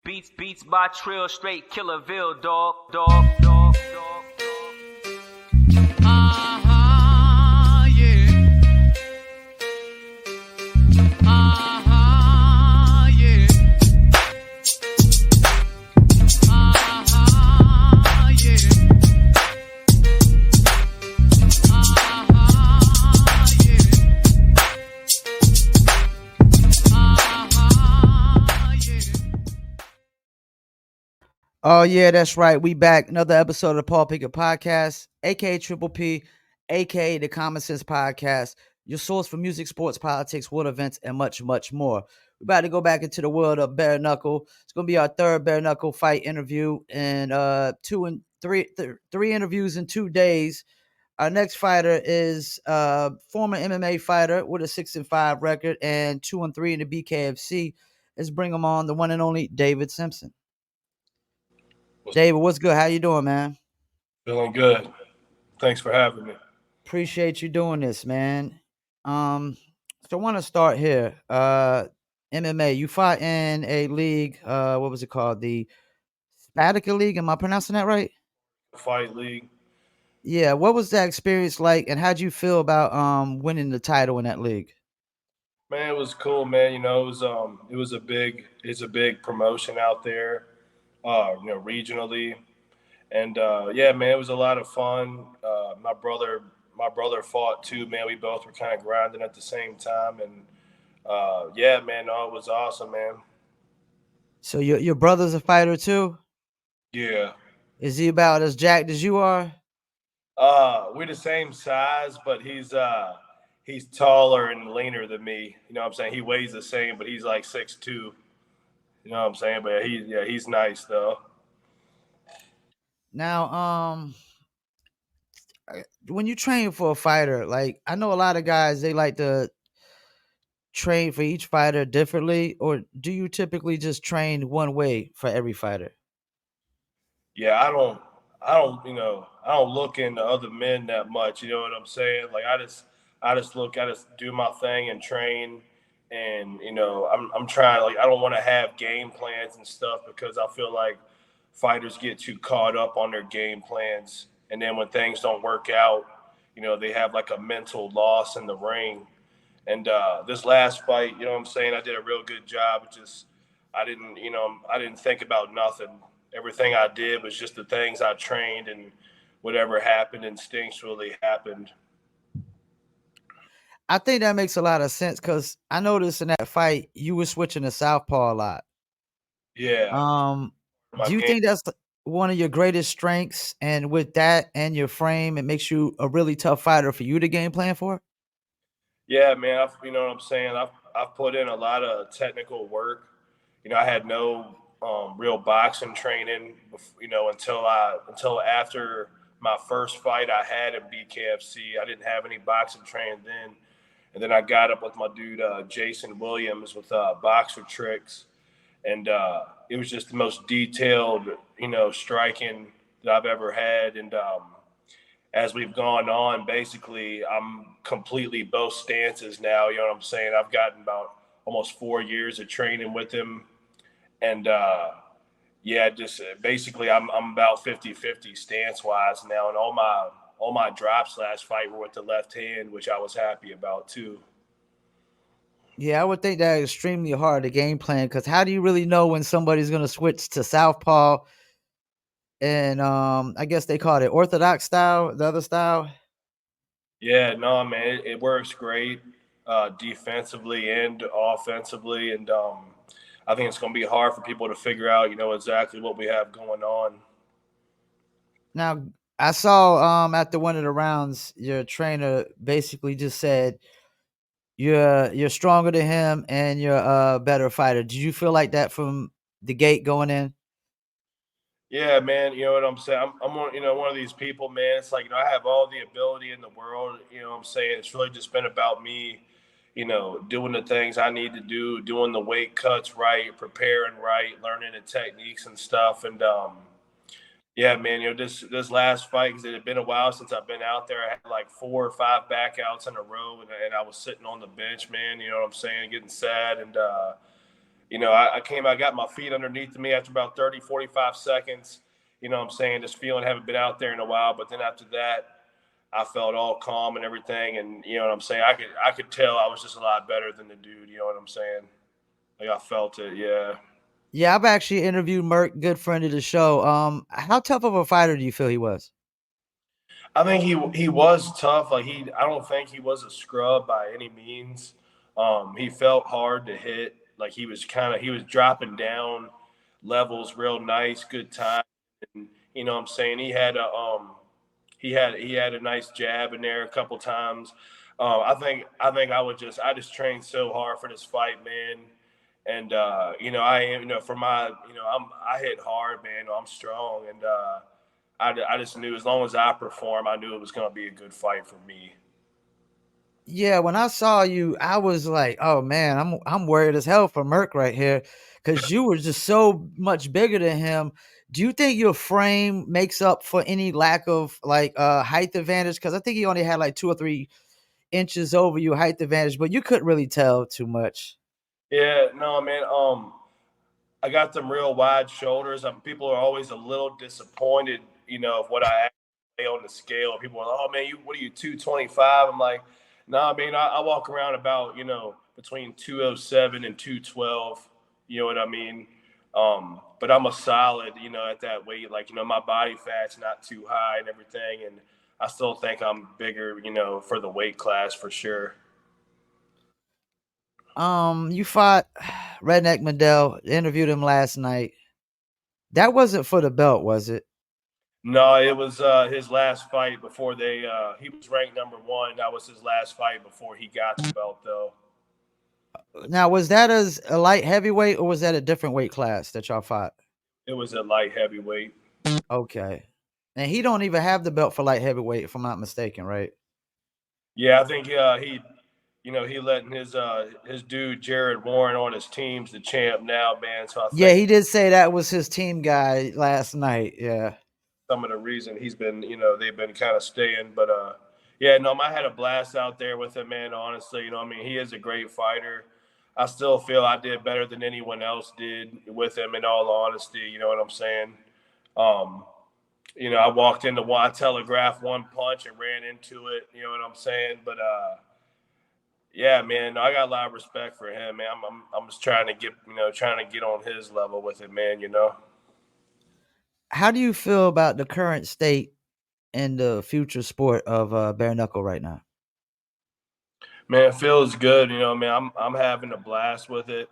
Beats by Trill, straight Killerville, dog. Yeah. Yeah. Oh yeah, that's right. We back. Another episode of the Paul Pickett Podcast, aka Triple P, aka the Common Sense Podcast, your source for music, sports, politics, world events, and much, much more. We're about to go back into the world of bare knuckle. It's gonna be our third bare knuckle fight interview, and three interviews in 2 days. Our next fighter is former MMA fighter with a 6-5 record and 2-3 in the BKFC. Let's bring him on, the one and only David Simpson. David, what's good? How you doing, man? Feeling good. Thanks for having me. Appreciate you doing this, man. So I want to start here. MMA. You fought in a league. What was it called? The Spatica League. Am I pronouncing that right? Fight League. Yeah. What was that experience like, and how'd you feel about winning the title in that league? Man, it was cool, man. You know, it was a big promotion out there, regionally. And yeah, man, it was a lot of fun. My brother fought too, man. We both were kind of grinding at the same time, and yeah, man, no, it was awesome, man. So your brother's a fighter too? Yeah. Is he about as jacked as you are? We're the same size, but he's taller and leaner than me. You know what I'm saying? He weighs the same, but he's like 6'2". You know what I'm saying? But he's nice though. Now, when you train for a fighter, like I know a lot of guys, they like to train for each fighter differently, or do you typically just train one way for every fighter? Yeah, I don't look into other men that much. You know what I'm saying? Like I just do my thing and train. And I'm trying. Like, I don't want to have game plans and stuff because I feel like fighters get too caught up on their game plans, and then when things don't work out, they have like a mental loss in the ring. And this last fight, you know what I'm saying, I did a real good job. It just I didn't think about nothing. Everything I did was just the things I trained, and whatever happened instinctually happened. I think that makes a lot of sense because I noticed in that fight you were switching to southpaw a lot. Yeah. Do you think that's one of your greatest strengths? And with that and your frame, it makes you a really tough fighter for you to game plan for? Yeah, man. You know what I'm saying? I've put in a lot of technical work. I had no real boxing training, until after my first fight I had in BKFC. I didn't have any boxing training then, and then I got up with my dude Jason Williams with Boxer Tricks, and it was just the most detailed, striking that I've ever had. And as we've gone on, basically, I'm completely both stances now. You know what I'm saying? I've gotten about almost 4 years of training with him. And yeah, just basically I'm about 50-50 stance wise now. And all my drops last fight were with the left hand, which I was happy about too. Yeah, I would think that extremely hard to game plan because how do you really know when somebody's going to switch to southpaw? And I guess they call it orthodox style, the other style. Yeah, no, man, it works great defensively and offensively, and I think it's going to be hard for people to figure out, exactly what we have going on. Now, I saw after one of the rounds, your trainer basically just said you're stronger than him and you're a better fighter. Did you feel like that from the gate going in? Yeah, man. You know what I'm saying? I'm one of these people, man. It's like, I have all the ability in the world. You know what I'm saying? It's really just been about me, doing the things I need to do, doing the weight cuts right, preparing right, learning the techniques and stuff. And yeah, man, this last fight, because it had been a while since I've been out there. I had like 4 or 5 backouts in a row, and I was sitting on the bench, man. You know what I'm saying? Getting sad, and I got my feet underneath me after about 30, 45 seconds. You know what I'm saying? Just feeling haven't been out there in a while. But then after that, I felt all calm and everything. And you know what I'm saying? I could tell I was just a lot better than the dude. You know what I'm saying? Like I felt it. Yeah. Yeah, I've actually interviewed Merck, good friend of the show. How tough of a fighter do you feel he was? I think he was tough. I don't think he was a scrub by any means. He felt hard to hit. Like he was dropping down levels real nice, good time. And you know what I'm saying? He had a nice jab in there a couple times. I think I just trained so hard for this fight, man. And I am for my I hit hard, man. I'm strong, and I just knew as long as I perform, I knew it was going to be a good fight for me. Yeah, when I saw you, I was like, "Oh man, I'm worried as hell for Merck right here," because you were just so much bigger than him. Do you think your frame makes up for any lack of height advantage? Because I think he only had like 2 or 3 inches over you height advantage, but you couldn't really tell too much. Yeah, no, man. I got them real wide shoulders. People are always a little disappointed, of what I actually weigh on the scale. People are like, "Oh man, what are you 225?" I'm like, "Nah, man. I walk around about between 207 and 212. You know what I mean? But I'm a solid, at that weight. Like my body fat's not too high and everything, and I still think I'm bigger, for the weight class for sure." You fought Redneck Mandel. Interviewed him last night. That wasn't for the belt, was it? No, it was his last fight before he was ranked number 1. That was his last fight before he got the belt, though. Now, was that as a light heavyweight or was that a different weight class that y'all fought? It was a light heavyweight. Okay. And he don't even have the belt for light heavyweight, if I'm not mistaken, right? Yeah, I think he letting his dude Jared Warren on his team's the champ now, man. So I Yeah, think he did say that was his team guy last night. Yeah. some of the reason he's been, they've been kind of staying. But yeah, no, I had a blast out there with him, man. Honestly, he is a great fighter. I still feel I did better than anyone else did with him. In all honesty, you know what I'm saying? Um, I walked into one, I telegraphed one punch and ran into it. You know what I'm saying? But yeah, man, I got a lot of respect for him, man. I'm just trying to get on his level with it, man. How do you feel about the current state and the future sport of bare knuckle right now? Man, it feels good. Man, I'm having a blast with it.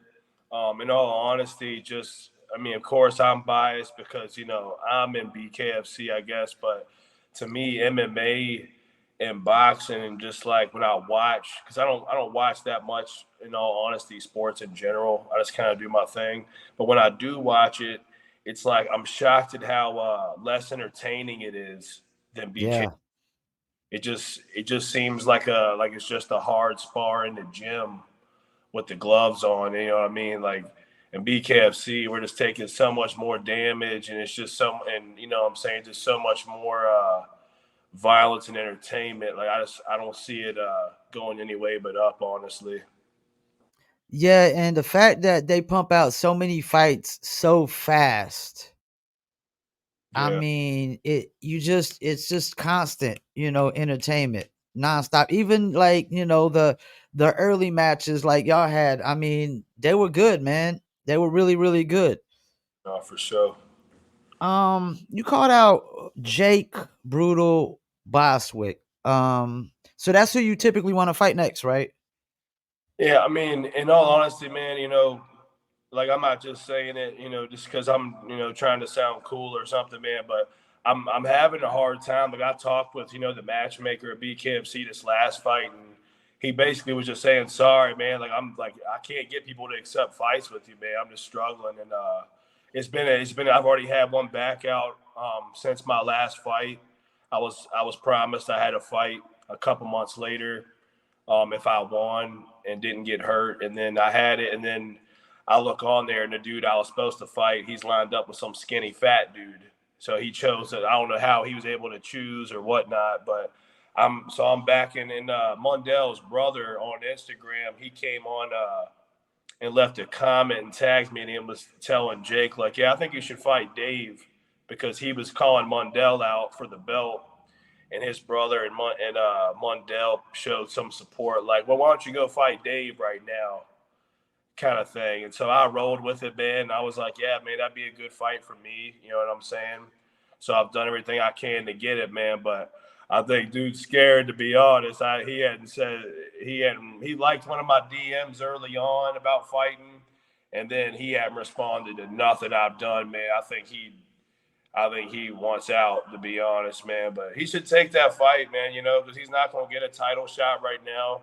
In all honesty, of course, I'm biased because I'm in BKFC, I guess, but to me, MMA and boxing, and just like when I watch, because I don't watch that much. In all honesty, sports in general, I just kind of do my thing. But when I do watch it, it's like I'm shocked at how less entertaining it is than BK. Yeah. It just seems like it's just a hard spar in the gym with the gloves on. You know what I mean? Like in BKFC, we're just taking so much more damage, and it's just and what I'm saying, just so much more violence and entertainment. Like I don't see it going any way but up, honestly. Yeah, and the fact that they pump out so many fights so fast. I Yeah. mean, it's just constant, entertainment, nonstop. Even like, the early matches like y'all had, I mean, they were good, man. They were really, really good. No, for sure. You called out Jake Brutal Boswick. So that's who you typically want to fight next, right? Yeah, I mean, in all honesty, man, like I'm not just saying it, just because I'm, trying to sound cool or something, man. But I'm having a hard time. Like I talked with, the matchmaker at BKFC this last fight, and he basically was just saying, "Sorry, man. Like I can't get people to accept fights with you, man. I'm just struggling." And it's been I've already had one back out since my last fight. I was promised I had a fight a couple months later, if I won and didn't get hurt. And then I had it, and then I look on there, and the dude I was supposed to fight, he's lined up with some skinny fat dude. So he chose it. I don't know how he was able to choose or whatnot, but I'm back in Mundell's brother on Instagram. He came on and left a comment and tagged me, and he was telling Jake, like, yeah, I think you should fight Dave, because he was calling Mundell out for the belt, and his brother and Mundell showed some support, like, well, why don't you go fight Dave right now, kind of thing. And so I rolled with it, man. And I was like, yeah, man, that'd be a good fight for me. You know what I'm saying? So I've done everything I can to get it, man. But I think dude's scared, to be honest. He liked one of my DMs early on about fighting, and then he hadn't responded to nothing I've done, man. I think he wants out, to be honest, man. But he should take that fight, man, you know, because he's not going to get a title shot right now.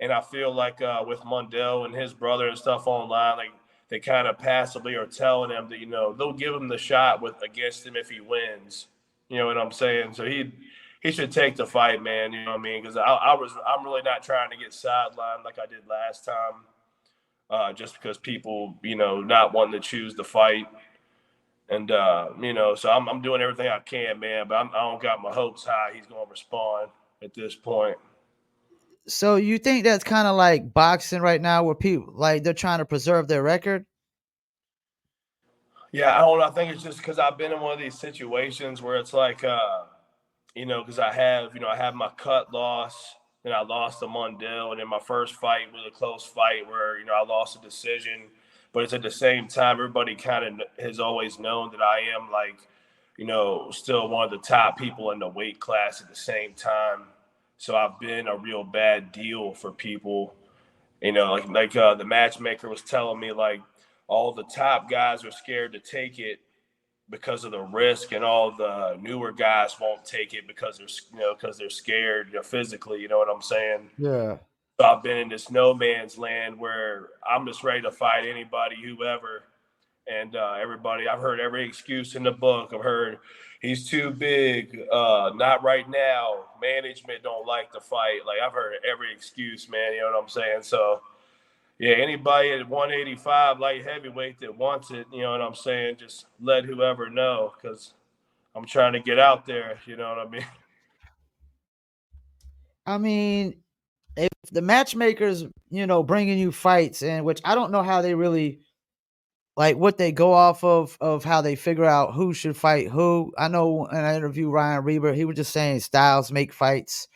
And I feel like with Mundell and his brother and stuff online, like, they kind of passively are telling him that, you know, they'll give him the shot against him if he wins. You know what I'm saying? So he should take the fight, man. You know what I mean? Because I'm really not trying to get sidelined like I did last time, just because people, you know, not wanting to choose the fight. And you know, so I'm doing everything I can, man. But I don't got my hopes high he's going to respond at this point. So you think that's kind of like boxing right now, where people like they're trying to preserve their record? Yeah, I don't know. I think it's just because I've been in one of these situations where it's like, you know, because I have my cut loss, and I lost to Mundell, and then my first fight was a close fight where, you know, I lost a decision. But it's at the same time, everybody kind of has always known that I am, like, you know, still one of the top people in the weight class at the same time. So I've been a real bad deal for people. You know, like the matchmaker was telling me, like, all the top guys are scared to take it because of the risk, and all the newer guys won't take it because they're scared, you know, physically. You know what I'm saying? Yeah. So I've been in this no man's land where I'm just ready to fight anybody, whoever. And everybody, I've heard every excuse in the book. I've heard he's too big, not right now. Management don't like the fight. Like, I've heard every excuse, man. You know what I'm saying? So, yeah, anybody at 185 light heavyweight that wants it, you know what I'm saying, just let whoever know, because I'm trying to get out there. You know what I mean? I mean, if the matchmakers, you know, bringing you fights, and which I don't know how they really like what they go off of how they figure out who should fight who. I know in an interview Ryan Reber, he was just saying styles make fights.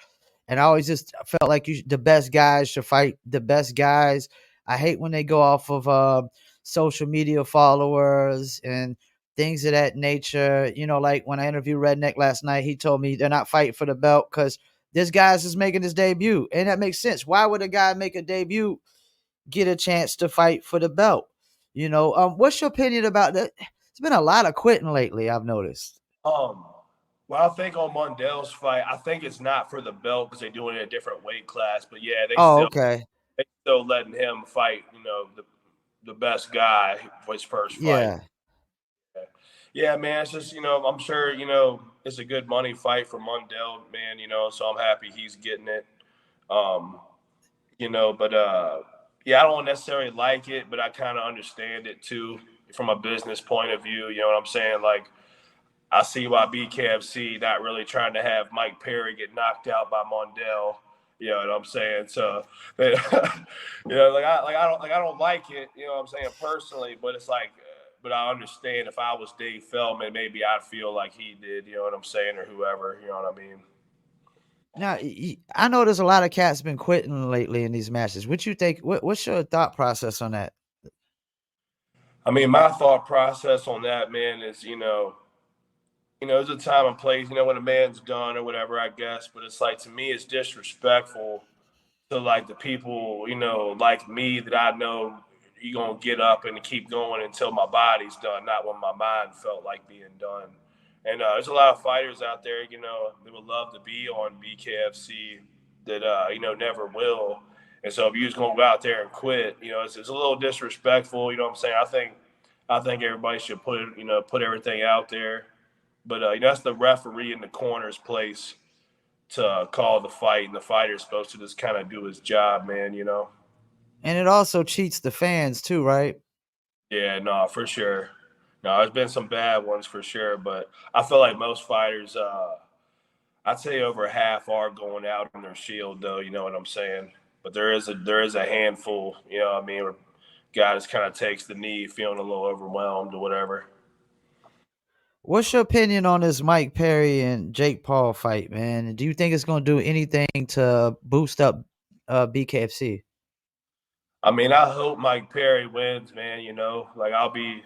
And I always just felt like the best guys should fight the best guys. I hate when they go off of social media followers and things of that nature. You know, like when I interviewed Redneck last night, he told me they're not fighting for the belt because this guy's is making his debut. And that makes sense. Why would a guy make a debut get a chance to fight for the belt? You know, what's your opinion about that? There's been a lot of quitting lately, I've noticed. Um, well, I think on Mundell's fight, I think it's not for the belt because they're doing it in a different weight class. But yeah, Oh, okay. they still letting him fight, you know, the best guy for his first fight. Yeah. Yeah, man, it's just, you know, I'm sure, you know, it's a good money fight for Mundell, man, you know, so I'm happy he's getting it. Um, you know, but yeah, I don't necessarily like it, but I kind of understand it too from a business point of view. You know what I'm saying? Like, I see why BKFC not really trying to have Mike Perry get knocked out by Mundell. You know what I'm saying? So, you know, I don't like it. You know what I'm saying, personally, but it's like, but I understand if I was Dave Feldman, maybe I'd feel like he did. You know what I'm saying, or whoever. You know what I mean? Now, I know there's a lot of cats been quitting lately in these matches. What you think? What's your thought process on that? I mean, my thought process on that, man, is, there's a time and place, you know, when a man's done or whatever, I guess. But it's like, to me, it's disrespectful to, like, the people, you know, like me, that I know you're going to get up and keep going until my body's done, not when my mind felt like being done. And there's a lot of fighters out there, you know, that would love to be on BKFC that, never will. And so if you're just going to go out there and quit, you know, it's a little disrespectful. You know what I'm saying? I think everybody should put everything out there. But, that's the referee in the corner's place to call the fight, and the fighter's supposed to just kind of do his job, man, you know? And it also cheats the fans too, right? Yeah, no, for sure. No, there's been some bad ones for sure, but I feel like most fighters, I'd say over half are going out on their shield, though. You know what I'm saying? But there is a handful, you know what I mean, guy just kind of takes the knee, feeling a little overwhelmed or whatever. What's your opinion on this Mike Perry and Jake Paul fight, man? Do you think it's going to do anything to boost up BKFC? I mean, I hope Mike Perry wins, man. Like I'll be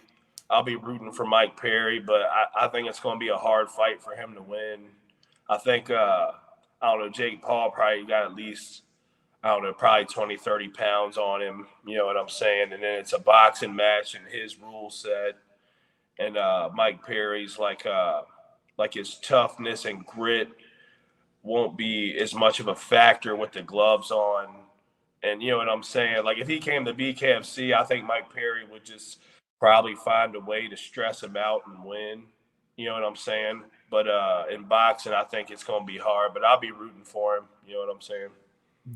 rooting for Mike Perry, but I think it's going to be a hard fight for him to win. I think I don't know, Jake Paul probably got at least, I don't know, probably 20, 30 pounds on him. You know what I'm saying? And then it's a boxing match and his rule set. And Mike Perry's like his toughness and grit won't be as much of a factor with the gloves on. And you know what I'm saying? Like if he came to BKFC, I think Mike Perry would just probably find a way to stress him out and win. You know what I'm saying? But in boxing, I think it's going to be hard. But I'll be rooting for him. You know what I'm saying?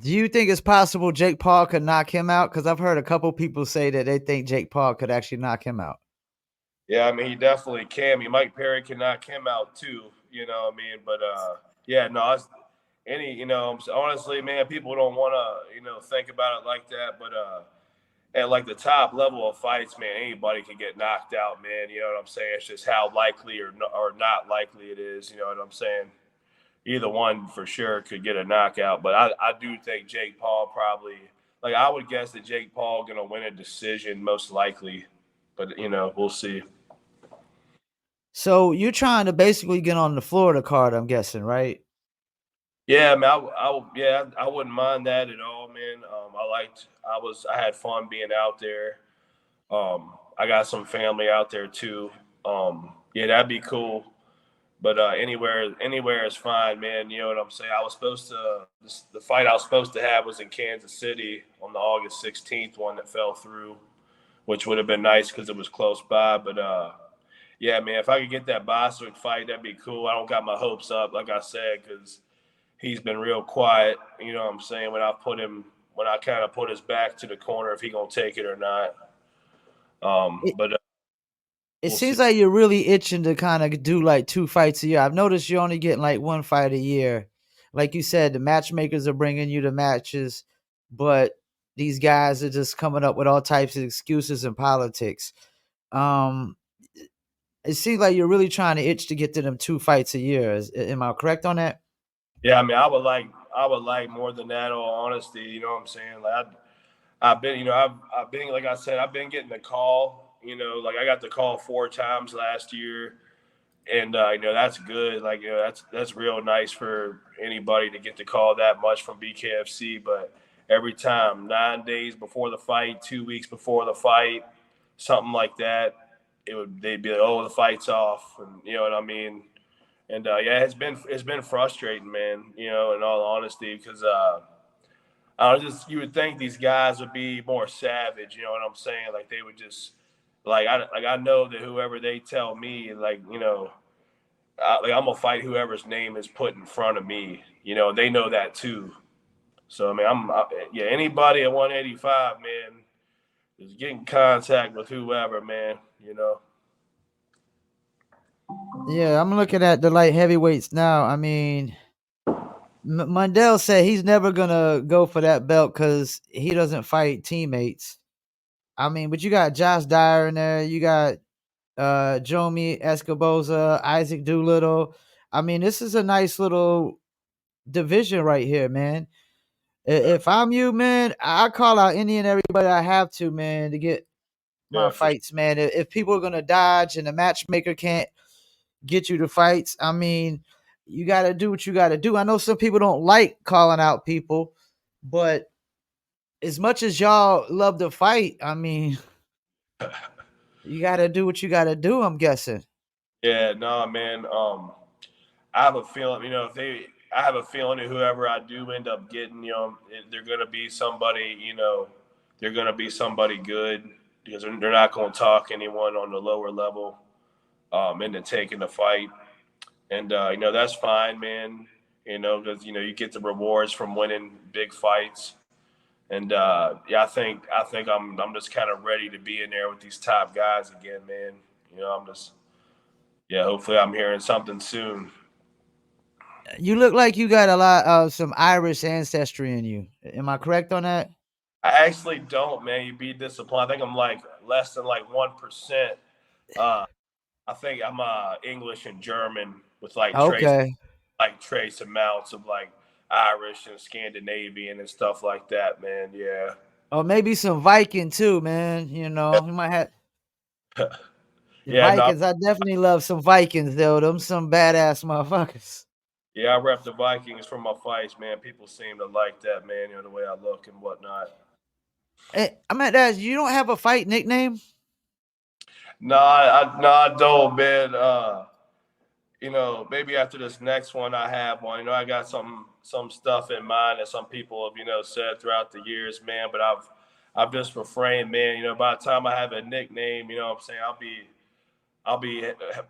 Do you think it's possible Jake Paul could knock him out? Because I've heard a couple people say that they think Jake Paul could actually knock him out. Yeah, I mean, he definitely can. I mean, Mike Perry can knock him out too. You know what I mean? But yeah, no, honestly, man, people don't want to, think about it like that. But at like the top level of fights, man, anybody can get knocked out, man. You know what I'm saying? It's just how likely or not likely it is. You know what I'm saying? Either one for sure could get a knockout. But I do think Jake Paul probably, like I would guess that Jake Paul going to win a decision most likely. But, we'll see. So you're trying to basically get on the Florida card, I'm guessing, right? Yeah, man. I wouldn't mind that at all, man. I had fun being out there. I got some family out there too. Yeah, that'd be cool. But anywhere is fine, man. You know what I'm saying? The fight I was supposed to have was in Kansas City on the August 16th one that fell through, which would have been nice because it was close by. But yeah, man, if I could get that Boswick fight, that'd be cool. I don't got my hopes up, like I said, because he's been real quiet. You know what I'm saying? When I kind of put his back to the corner, if he gonna take it or not. But It we'll seems see. like you're really itching to kind of do like 2 fights a year. I've noticed you're only getting like 1 fight a year. Like you said, the matchmakers are bringing you the matches, but these guys are just coming up with all types of excuses and politics. Um, it seems like you're really trying to itch to get to them 2 fights a year. Am I correct on that? Yeah, I mean, I would like more than that. All honesty, you know what I'm saying? Like I've been, I've been, like I said, I've been getting the call. Like I got the call 4 times last year, and that's good. Like that's real nice for anybody to get the call that much from BKFC. But every time, 9 days before the fight, 2 weeks before the fight, something like that, they'd be like, oh, the fight's off, and you know what I mean. And yeah, it's been frustrating, man. In all honesty, because you would think these guys would be more savage. You know what I'm saying? Like they would just I know that whoever they tell me, I'm gonna fight whoever's name is put in front of me. They know that too. So I mean, yeah, anybody at 185, man, is getting contact with whoever, man. Yeah, I'm looking at the light heavyweights now. I mean, Mundell said he's never gonna go for that belt because he doesn't fight teammates. I mean, but you got Josh Dyer in there. You got Jomi Escoboza, Isaac Doolittle. I mean, this is a nice little division right here, man. If I'm you, man, I call out any and everybody I have to, man, to get my Yeah, for sure. fights, man. If people are gonna dodge and the matchmaker can't get you the fights, I mean, you got to do what you got to do. I know some people don't like calling out people, but as much as y'all love to fight, I mean, you got to do what you got to do. I'm guessing. Yeah, no, man. I have a feeling, I have a feeling that whoever I do end up getting, they're going to be somebody, they're going to be somebody good because they're not going to talk anyone on the lower level into taking the fight. And, that's fine, man, because, you get the rewards from winning big fights. And, yeah, I think I'm just kind of ready to be in there with these top guys again, man. Yeah, hopefully I'm hearing something soon. You look like you got a lot of some Irish ancestry in you. Am I correct on that? I actually don't, man. You'd be disappointed. I think I'm like less than like 1%. Uh, I think I'm English and German with Okay. trace amounts of like Irish and Scandinavian and stuff like that, man. Yeah. Or maybe some Viking too, man. You know, you might have the Yeah, no, Vikings. I definitely love some Vikings though. Them some badass motherfuckers. yeah, I rep the Vikings for my fights, man. People seem to like that, man, the way I look and whatnot. I'm at that. You don't have a fight nickname? No, I don't, man. Maybe after this next one, I have one. I got some stuff in mind that some people have, said throughout the years, man. But I've just refrained, man. By the time I have a nickname, what I'm saying, I'll be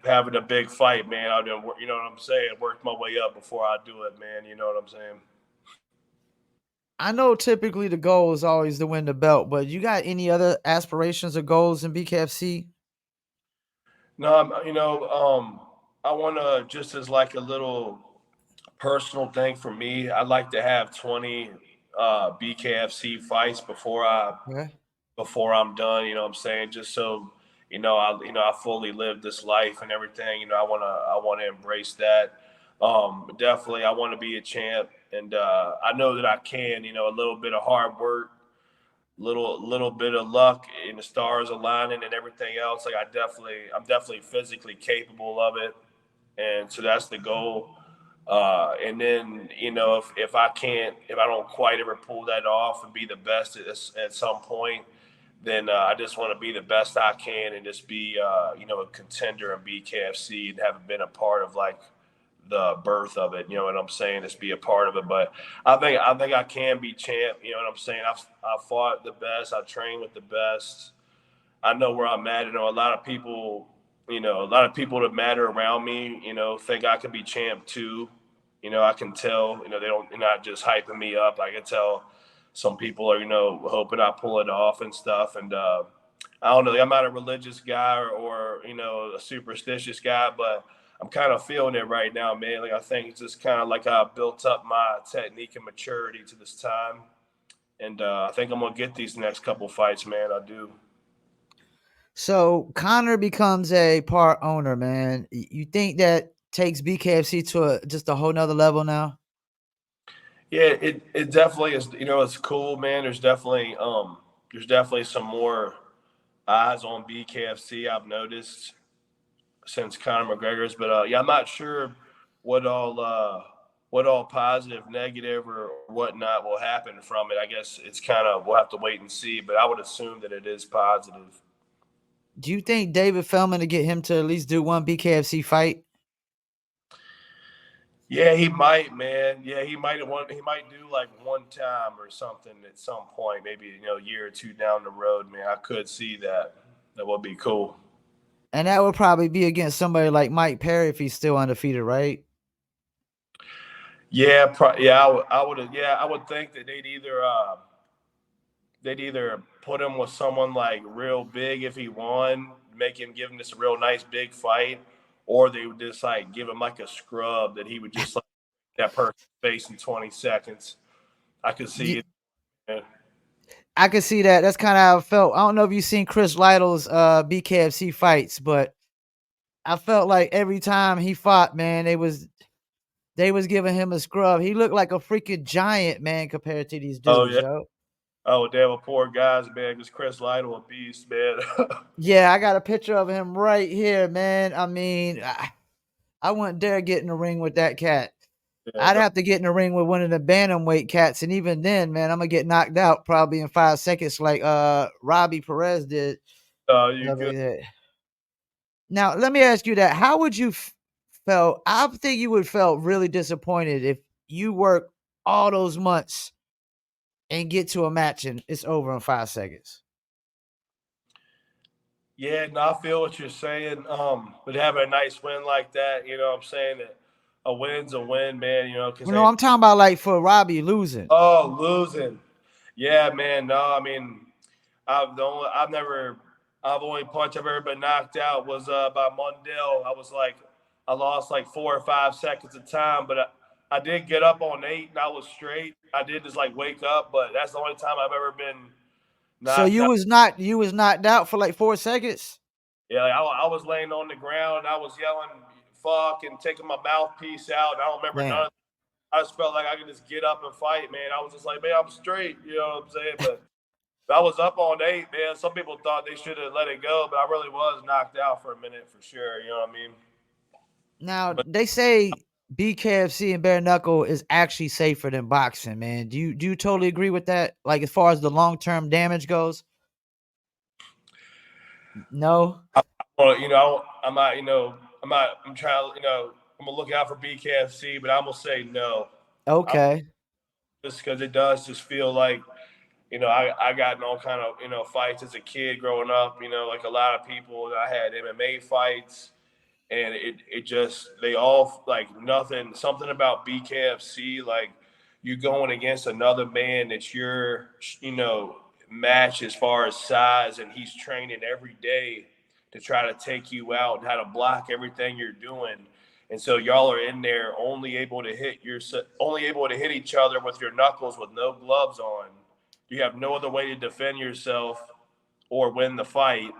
having a big fight, man. I've been, what I'm saying, worked my way up before I do it, man. You know what I'm saying? I know typically the goal is always to win the belt, but you got any other aspirations or goals in BKFC? No, I want to just as like a little personal thing for me. I'd like to have 20 BKFC fights Yeah. before I'm done. You know what I'm saying? Just so I fully live this life and everything. I wanna embrace that. Definitely, I want to be a champ, and I know that I can. A little bit of hard work, little bit of luck, and the stars aligning and everything else. Like I'm definitely physically capable of it, and so that's the goal. And then if I don't quite ever pull that off and be the best at some point, then I just want to be the best I can and just be a contender in BKFC and have been a part of like the birth of it. You know what I'm saying? Just be a part of it. But I think I can be champ. You know what I'm saying? I've fought the best. I trained with the best. I know where I'm at. A lot of people, a lot of people that matter around me, think I can be champ too. I can tell, they're not just hyping me up. I can tell some people are, hoping I pull it off and stuff. And I don't know, I'm not a religious guy or a superstitious guy, but I'm kind of feeling it right now, man. Like I think it's just kind of like I built up my technique and maturity to this time. And I think I'm gonna get these next couple fights, man. I do. So Connor becomes a part owner, man. You think that takes BKFC to just a whole nother level now? Yeah, it definitely is. It's cool, man. There's definitely some more eyes on BKFC. I've noticed since Conor McGregor's, but yeah, I'm not sure what all uh, what all positive, negative, or whatnot will happen from it. I guess it's kind of we'll have to wait and see. But I would assume that it is positive. Do you think David Feldman to get him to at least do one BKFC fight? Yeah, he might, man. Yeah, he might do like one time or something at some point, maybe a year or two down the road, man. I could see that. That would be cool. And that would probably be against somebody like Mike Perry if he's still undefeated, right? Yeah, yeah, I would think that they'd either put him with someone like real big if he won, give him this real nice big fight, or they would just like give him like a scrub that he would just like that person's face in 20 seconds. I could see Ye- it. Yeah. I can see that. That's kind of how I felt. I don't know if you've seen Chris Lytle's BKFC fights, but I felt like every time he fought, man, they was giving him a scrub. He looked like a freaking giant, man, compared to these Oh dudes, yeah. yo. Oh damn, poor guys, man. Because Chris Lytle a beast, man. Yeah, I got a picture of him right here, man. I mean, I wouldn't dare get in the ring with that cat. Yeah, I'd no, have to get in the ring with one of the bantamweight cats, and even then, man, I'm gonna get knocked out probably in 5 seconds, like Robbie Perez did the you other good? day. Now, let me ask you that: how would you felt? I think you would felt really disappointed if you work all those months and get to a match and it's over in 5 seconds. Yeah, no, I feel what you're saying. But having a nice win like that, what I'm saying, that a win's a win, man. Because You know, I'm talking about like for Robbie losing. losing. Yeah, man. No, I mean, I've only punch I've ever been knocked out was by Mundell. I lost like 4 or 5 seconds of time, but I did get up on 8 and I was straight. I did just like wake up, but that's the only time I've ever been So knocked out. you was knocked out for like 4 seconds. Yeah, like I was laying on the ground. I was yelling "fuck" and taking my mouthpiece out. I don't remember none Damn. of it. I just felt like I could just get up and fight, man. I was just like, man, I'm straight. You know what I'm saying? But I was up on 8, man. Some people thought they should have let it go, but I really was knocked out for a minute for sure. You know what I mean? Now But they say BKFC and bare knuckle is actually safer than boxing, man. Do you totally agree with that? Like as far as the long term damage goes? No. well, I'm not, I'm not, I'm trying, I'm gonna look out for BKFC, but I'm gonna say no. I'm Okay. just because it does just feel like, I got in all kind of, fights as a kid growing up. Like a lot of people. I had MMA fights, and it just they all like nothing. Something about BKFC, like you going against another man that's your, match as far as size, and he's training every day to try to take you out and how to block everything you're doing. And so y'all are in there only able to hit each other with your knuckles with no gloves on. You have no other way to defend yourself or win the fight.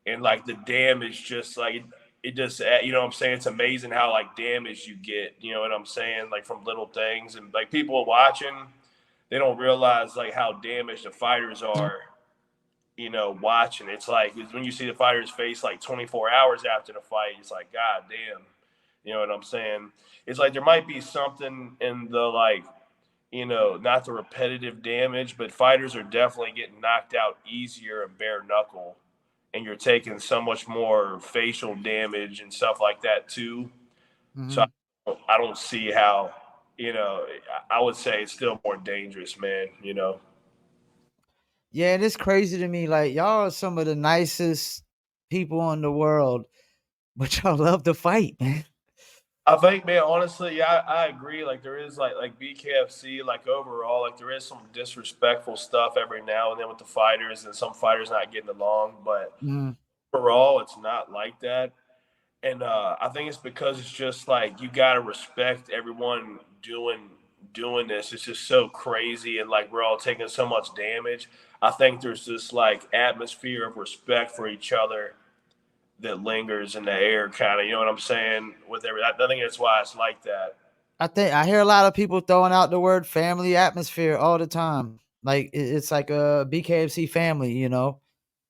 And like the damage, just like it just, what I'm saying? It's amazing how like damage you get, you know what I'm saying? Like from little things, and like people watching, they don't realize like how damaged the fighters are, watching. It's like when you see the fighter's face like 24 hours after the fight, it's like, God damn, you know what I'm saying? It's like there might be something in the like, not the repetitive damage, but fighters are definitely getting knocked out easier in bare knuckle, and you're taking so much more facial damage and stuff like that too. So Mhm. I don't see how, I would say it's still more dangerous, man. Yeah, and it's crazy to me. Like y'all are some of the nicest people in the world, but y'all love to fight, man. I think, man, honestly, yeah, I agree. Like there is like BKFC, like overall, like there is some disrespectful stuff every now and then with the fighters, and some fighters not getting along. But Mhm. overall, it's not like that. And I think it's because it's just like you got to respect everyone doing this. It's just so crazy, and like we're all taking so much damage. I think there's this like atmosphere of respect for each other that lingers in the air, kind of. You know what I'm saying? I think that's why it's like that. I think I hear a lot of people throwing out the word family atmosphere all the time. Like it's like a BKFC family, you know.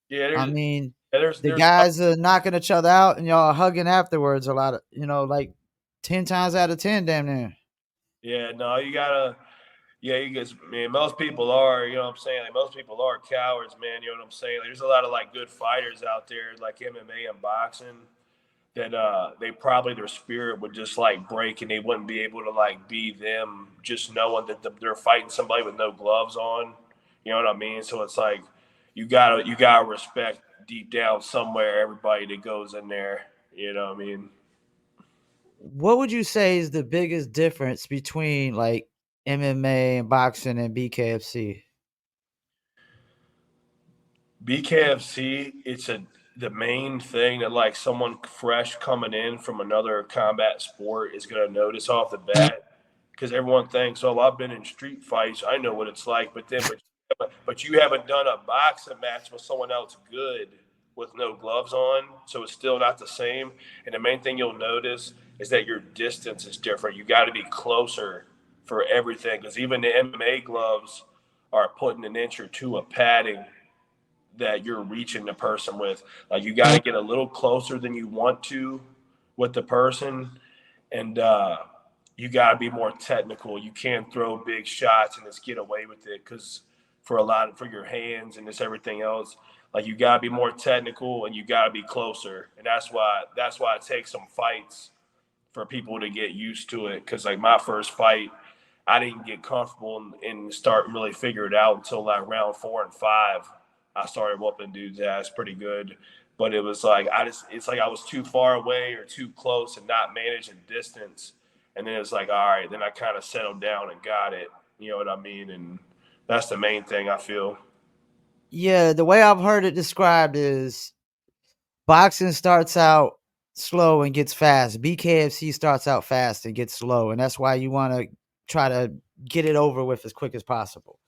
Yeah, I mean, the there's guys are knocking each other out and y'all are hugging afterwards a lot of, like 10 times out of 10 damn near. yeah, no, you gotta. Yeah, you guys, man, most people are, you know what I'm saying? Like, most people are cowards, man. You know what I'm saying? Like, there's a lot of like good fighters out there, like MMA and boxing, that they probably their spirit would just like break, and they wouldn't be able to like be them, just knowing that they're fighting somebody with no gloves on. You know what I mean? So it's like you gotta respect deep down somewhere everybody that goes in there. You know what I mean? What would you say is the biggest difference between like MMA and boxing and BKFC? BKFC, the main thing that like someone fresh coming in from another combat sport is gonna notice off the bat, because everyone thinks, oh, I've been in street fights, I know what it's like, but you haven't done a boxing match with someone else good with no gloves on, so it's still not the same. And the main thing you'll notice is that your distance is different. You got to be closer for everything, because even the MMA gloves are putting an inch or two of padding that you're reaching the person with. Like you got to get a little closer than you want to with the person, and you got to be more technical. You can't throw big shots and just get away with it, because for your hands and this everything else, like you got to be more technical and you got to be closer. And that's why it takes some fights for people to get used to it. Because like my first fight, I didn't get comfortable and start really figure it out until like round 4 and 5. I started whooping dudes' ass pretty good, but it was like it's like I was too far away or too close and not managing distance. And then it's like, all right, then I kind of settled down and got it. You know what I mean? And that's the main thing I feel. Yeah, the way I've heard it described is boxing starts out slow and gets fast. BKFC starts out fast and gets slow, and that's why you want to try to get it over with as quick as possible.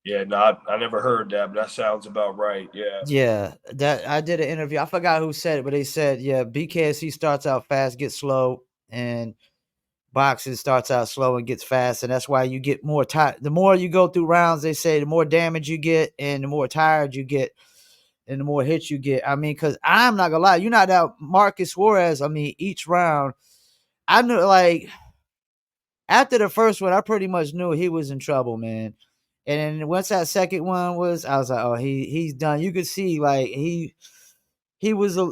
Yeah, no, I never heard that, but that sounds about right. Yeah. Yeah, that I did an interview. I forgot who said it, but they said, yeah, BKFC starts out fast, gets slow, and boxing starts out slow and gets fast, and that's why you get more tired. The more you go through rounds, they say the more damage you get, and the more tired you get, and the more hits you get. I mean, because I'm not gonna lie, you know that Marcus Suarez. I mean, each round, I knew like after the first one, I pretty much knew he was in trouble, man. And then once that second one was, I was like, oh, he's done. You could see like he was a.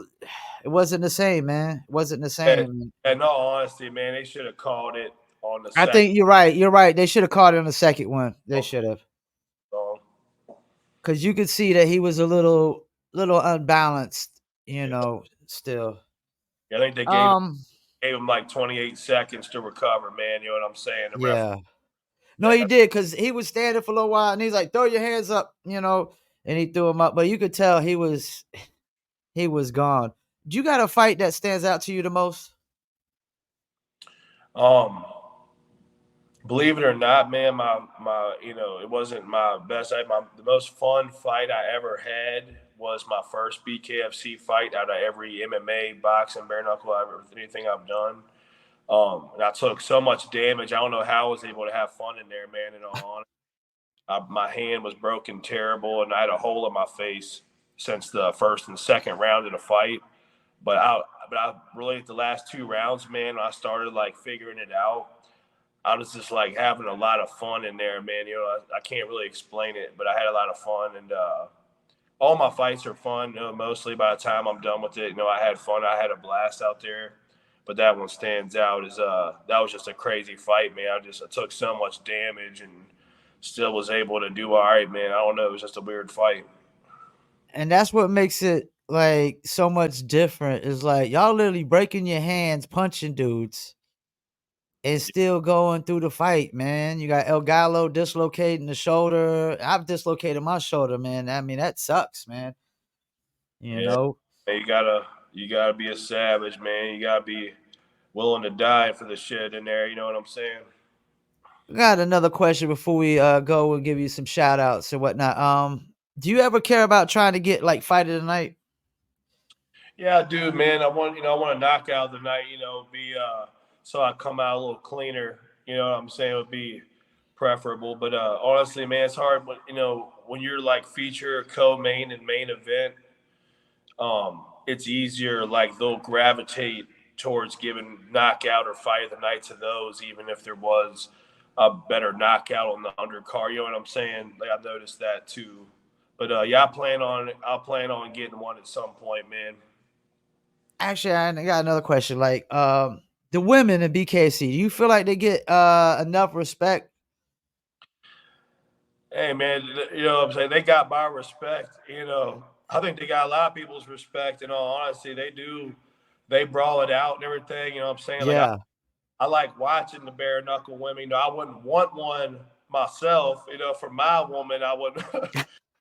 It wasn't the same, man. It wasn't the same. In all honesty, man, they should have called it on the I second think you're right. You're right. They should have caught it on the second one. They should have, song. because you could see that he was a little unbalanced. You Yeah. know, still. I think they gave him like 28 seconds to recover, man. You know what I'm saying? The ref, Yeah. No, he did, because he was standing for a little while and he's like, throw your hands up, and he threw him up. But you could tell he was gone. You got a fight that stands out to you the most? believe it or not, man, my it wasn't my best. The most fun fight I ever had was my first BKFC fight out of every MMA, boxing, bare knuckle, anything I've done. And I took so much damage. I don't know how I was able to have fun in there, man. In all honesty, my hand was broken terrible, and I had a hole in my face since the first and second round of the fight. But I really, the last two rounds, man, I started like figuring it out. I was just like having a lot of fun in there, man. I can't really explain it, but I had a lot of fun, and all my fights are fun. Mostly by the time I'm done with it, I had fun. I had a blast out there. But that one stands out as that was just a crazy fight, man. I took so much damage and still was able to do all right, man. I don't know. It was just a weird fight. And that's what makes it like so much different. Is like y'all literally breaking your hands, punching dudes, and still going through the fight, man. You got El Gallo dislocating the shoulder. I've dislocated my shoulder, man. I mean, that sucks, man. You Yeah, know? you gotta be a savage, man. You gotta be willing to die for the shit in there. You know what I'm saying? I got another question before we go and give you some shout outs and whatnot. Do you ever care about trying to get like fight of the night? Yeah, dude, man. I want to knock out the night. Be so I come out a little cleaner. You know what I'm saying? Would be preferable. But honestly, man, it's hard. But when you're like feature, co-main, and main event, it's easier. Like they'll gravitate towards giving knockout or fight of the night to those, even if there was a better knockout on the undercard. You know what I'm saying? Like I've noticed that too. But yeah, I'll plan on getting one at some point, man. Actually, I got another question. Like, the women in BKC, do you feel like they get enough respect? Hey, man, what I'm saying? They got my respect. I think they got a lot of people's respect. In all honesty, they do. They brawl it out and everything. You know what I'm saying? Like Yeah. I like watching the bare knuckle women. I wouldn't want one myself. For my woman, I wouldn't.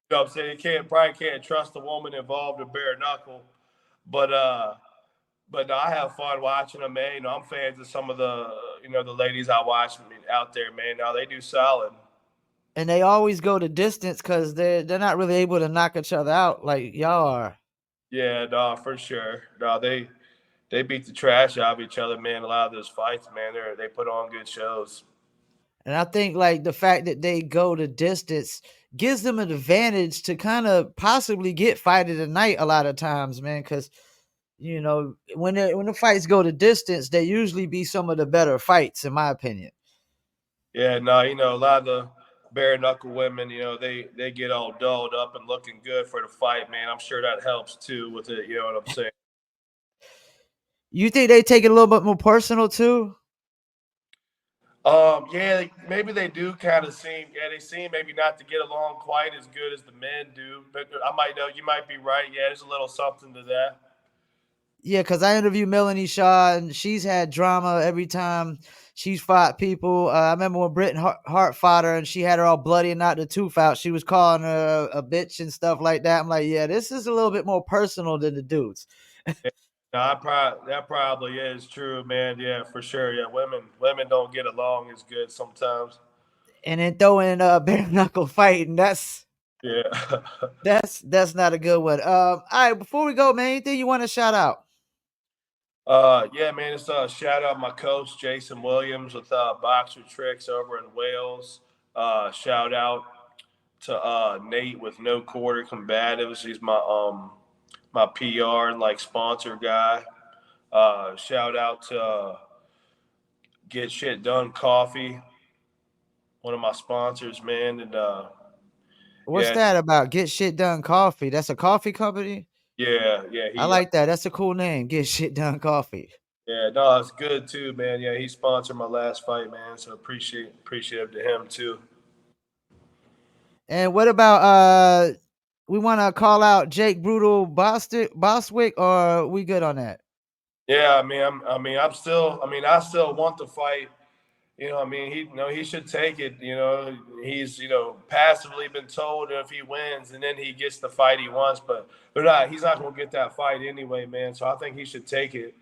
What I'm saying? You probably can't trust a woman involved in bare knuckle. But no, I have fun watching them, man. I'm fans of some of the ladies I watch out there, man. Now they do solid. And they always go the distance because they're not really able to knock each other out like y'all are. Yeah, no, for sure. No, they beat the trash out of each other, man. A lot of those fights, man, they put on good shows. And I think like the fact that they go the distance gives them an advantage to kind of possibly get fight of the night a lot of times, man. Because when the fights go the distance, they usually be some of the better fights, in my opinion. Yeah, no, a lot of the bare knuckle women, they get all dolled up and looking good for the fight, man. I'm sure that helps too with it. You know what I'm saying? You think they take it a little bit more personal too? Yeah, maybe they do kind of seem. Yeah, they seem maybe not to get along quite as good as the men do. But I might know. You might be right. Yeah, there's a little something to that. Yeah, because I interviewed Melanie Shaw, and she's had drama every time she's fought people. I remember when Britain Hart fought her, and she had her all bloody and knocked the tooth out. She was calling her a bitch and stuff like that. I'm like, yeah, this is a little bit more personal than the dudes. No, that probably is true, man. Yeah, for sure. Yeah, women don't get along as good sometimes. And then throwing bare knuckle fighting. Yeah. That's not a good one. All right, before we go, man, anything you want to shout out? Yeah, man. It's shout out my coach Jason Williams with Boxer Tricks over in Wales. Shout out to Nate with No Quarter Combatives. He's my PR and like sponsor guy. Shout out to Get Shit Done Coffee, one of my sponsors, man. And What's yeah, that about? Get Shit Done Coffee. That's a coffee company. yeah. I like that. That's a cool name. Get Shit Done Coffee. Yeah, no, it's good too, man. Yeah, he sponsored my last fight, man. So appreciative to him too. And what about we want to call out Jake Brutal Bostwick, or we good on that? Yeah, I still want the fight. He should take it. He's passively been told if he wins and then he gets the fight he wants, but he's not going to get that fight anyway, man. So I think he should take it.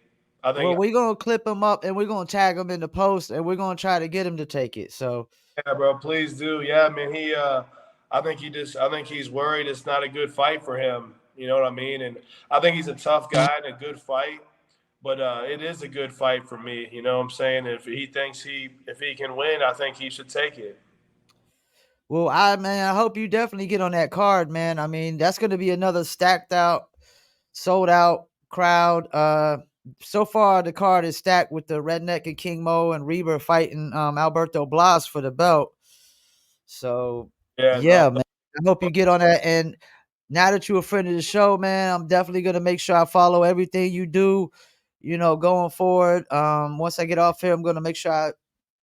Well, we're gonna clip him up and we're gonna tag him in the post and we're gonna try to get him to take it. So yeah, bro, please do. Yeah, man. I think he's worried it's not a good fight for him. You know what I mean? And I think he's a tough guy and a good fight. But it is a good fight for me. You know what I'm saying? If he thinks if he can win, I think he should take it. well, I hope you definitely get on that card, man. I mean, that's gonna be another stacked out, sold out crowd. So far the card is stacked with the Redneck and King Mo and Reber fighting Alberto Blas for the belt. So No, yeah, man. I hope you get on that. And now that you're a friend of the show, man, I'm definitely gonna make sure I follow everything you do, going forward. Once I get off here, I'm gonna make sure I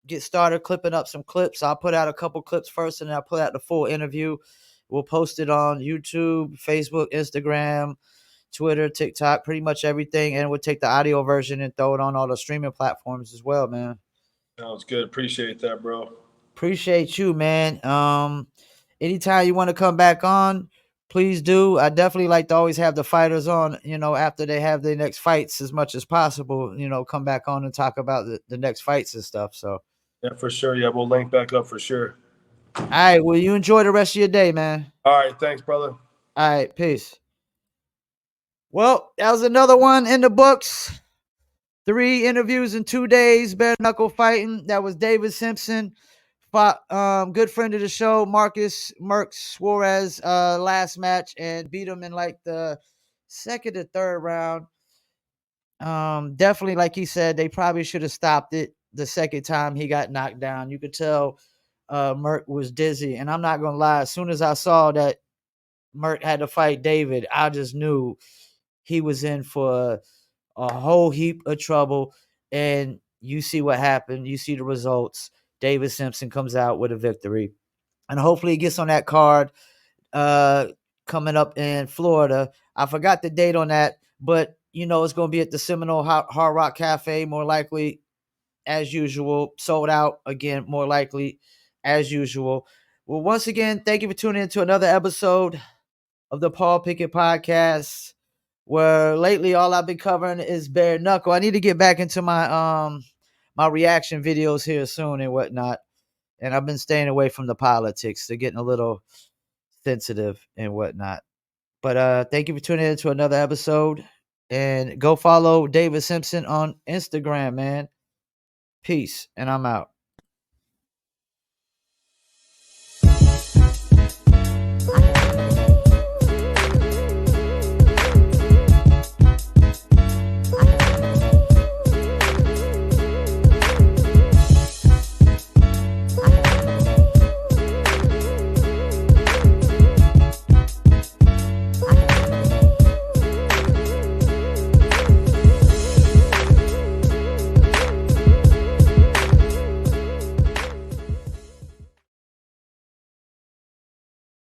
get started clipping up some clips. I'll put out a couple clips first and then I'll put out the full interview. We'll post it on YouTube, Facebook, Instagram, Twitter, TikTok, pretty much everything. And we'll take the audio version and throw it on all the streaming platforms as well, man. sounds good. Appreciate that, bro. Appreciate you, man. Anytime you want to come back on, please do. I definitely like to always have the fighters on, after they have their next fights as much as possible, come back on and talk about the next fights and stuff. So, Yeah, for sure. Yeah, we'll link back up for sure. all right. Well, you enjoy the rest of your day, man. All right. Thanks, brother. All right. Peace. Well, that was another one in the books. 3 interviews in 2 days, bare knuckle fighting. That was David Simpson. Fought good friend of the show, Marcus Merck Suarez, last match and beat him in like the second or third round. Definitely, like he said, they probably should have stopped it the second time he got knocked down. You could tell Merck was dizzy. And I'm not gonna lie, as soon as I saw that Merck had to fight David, I just knew he was in for a whole heap of trouble. And you see what happened. You see the results. David Simpson comes out with a victory. And hopefully he gets on that card coming up in Florida. I forgot the date on that, but it's going to be at the Seminole Hard Rock Cafe, more likely as usual. Sold out again, more likely as usual. Well, once again, thank you for tuning in to another episode of the Paul Pickett Podcast, where lately all I've been covering is bare knuckle. I need to get back into my reaction videos here soon and whatnot. And I've been staying away from the politics. They're getting a little sensitive and whatnot. But thank you for tuning in to another episode. And go follow David Simpson on Instagram, man. Peace. And I'm out.